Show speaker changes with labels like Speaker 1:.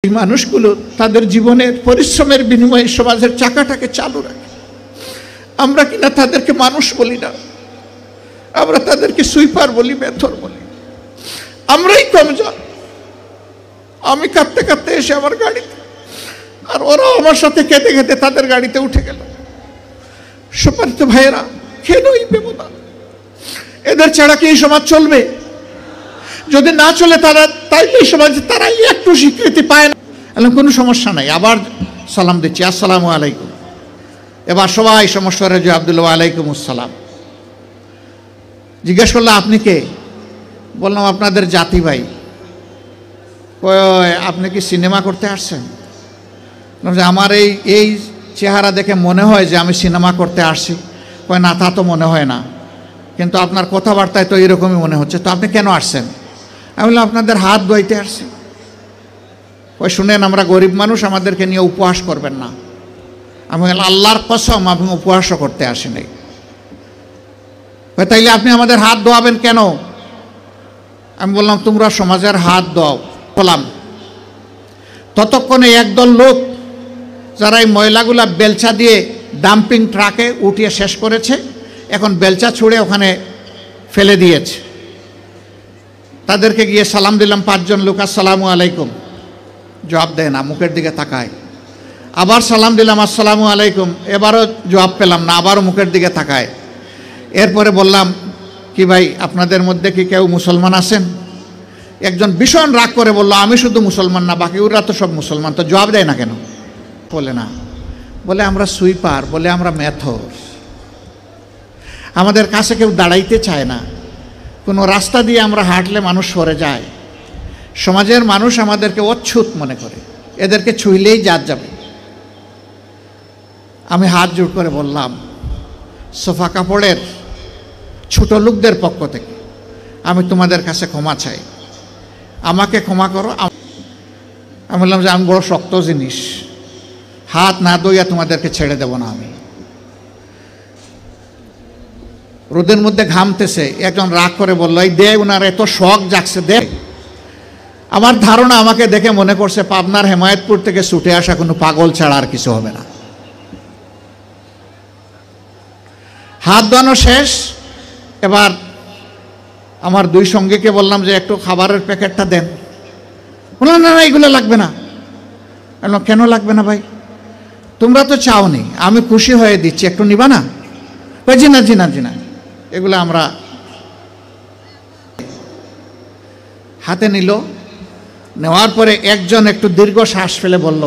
Speaker 1: এই মানুষগুলো তাদের জীবনের পরিশ্রমের বিনিময়ে সমাজের চাকাটাকে চালু রাখে। আমরা কিনা তাদেরকে মানুষ বলি না, আমরা তাদেরকে সুইপার বলি, মেথর বলি। আমরাই কমজোর। আমি কাঁদতে কাঁদতে এসে আমার গাড়িতে, আর ওরাও আমার সাথে কেঁদে কেঁদে তাদের গাড়িতে উঠে গেল। সম্মানিত ভাইয়েরা, কেন এই ব্যবধান? এদের ছাড়া কি এই সমাজ চলবে? যদি না চলে তাইলে এই সমাজে তারাই একটু স্বীকৃতি পায় না। কোনো সমস্যা নাই, আবার সালাম দিচ্ছি, আসসালামু আলাইকুম। এবার সবাই সমস্যা যে আব্দুল্লাহ, আলাইকুম আসসালাম। জিজ্ঞেস করলো আপনি কে? বললাম আপনাদের জাতি ভাই। আপনি কি সিনেমা করতে আসছেন? আমার এই চেহারা দেখে মনে হয় যে আমি সিনেমা করতে আসছি। কয় না, তা তো মনে হয় না, কিন্তু আপনার কথাবার্তায় তো এরকমই মনে হচ্ছে। তো আপনি কেন আসছেন? আমি বললাম আপনাদের হাত ধুইতে আসছি। ওই শুনেন, আমরা গরিব মানুষ, আমাদেরকে নিয়ে উপহাস করবেন না। আমি বললাম আল্লাহর কসম আমি উপহাসও করতে আসি নাই। তাইলে আপনি আমাদের হাত ধোয়াবেন কেন? আমি বললাম তোমরা সমাজের হাত দাও। বললাম ততক্ষণে একদল লোক যারা এই ময়লাগুলা বেলচা দিয়ে ডাম্পিং ট্রাকে উঠিয়ে শেষ করেছে, এখন বেলচা ছুঁড়ে ওখানে ফেলে দিয়েছে। তাদেরকে গিয়ে সালাম দিলাম, 5 জন লোক, আসসালামু আলাইকুম। জবাব দেয় না, মুখের দিকে তাকায়। আবার সালাম দিলাম, আসসালামু আলাইকুম। এবারও জবাব পেলাম না, আবারও মুখের দিকে তাকায়। এরপরে বললাম কি ভাই, আপনাদের মধ্যে কি কেউ মুসলমান আছেন? একজন ভীষণ রাগ করে বলল আমি শুধু মুসলমান না, বাকি ওরা তো সব মুসলমান। তো জবাব দেয় না কেন? বলে না, বলে আমরা সুইপার, বলে আমরা মেথর। আমাদের কাছে কেউ দাঁড়াইতে চায় না। কোনো রাস্তা দিয়ে আমরা হাঁটলে মানুষ সরে যায়। সমাজের মানুষ আমাদেরকে অচ্ছুত মনে করে, এদেরকে ছুঁইলেই জাত যাবে। আমি হাত জোড় করে বললাম, সোফা কাপড়ের ছোট লোকদের পক্ষ থেকে আমি তোমাদের কাছে ক্ষমা চাই, আমাকে ক্ষমা করো। আমি বললাম যে আমি বড় শক্ত জিনিস, হাত না ধুইয়া তোমাদেরকে ছেড়ে দেব না। আমি রোদের মধ্যে ঘামতেছে, একজন রাগ করে বলল এই দে, ওনার এত শখ জাগছে, দে। আমার ধারণা আমাকে দেখে মনে করছে পাবনার হেমায়েতপুর থেকে ছুটে আসা কোনো পাগল ছাড়া আর কিছু হবে না। হাত ধোয়ানো শেষ। এবার আমার 2 সঙ্গীকে বললাম যে একটু খাবারের প্যাকেটটা দেন। বললাম না না, এগুলো লাগবে না। কেন লাগবে না ভাই? তোমরা তো চাওনি, আমি খুশি হয়ে দিচ্ছি, একটু নিবা না? জি না জি না জি না, এগুলো আমরা। হাতে নিল, নেওয়ার পরে একজন একটু দীর্ঘ শ্বাস ফেলে বলল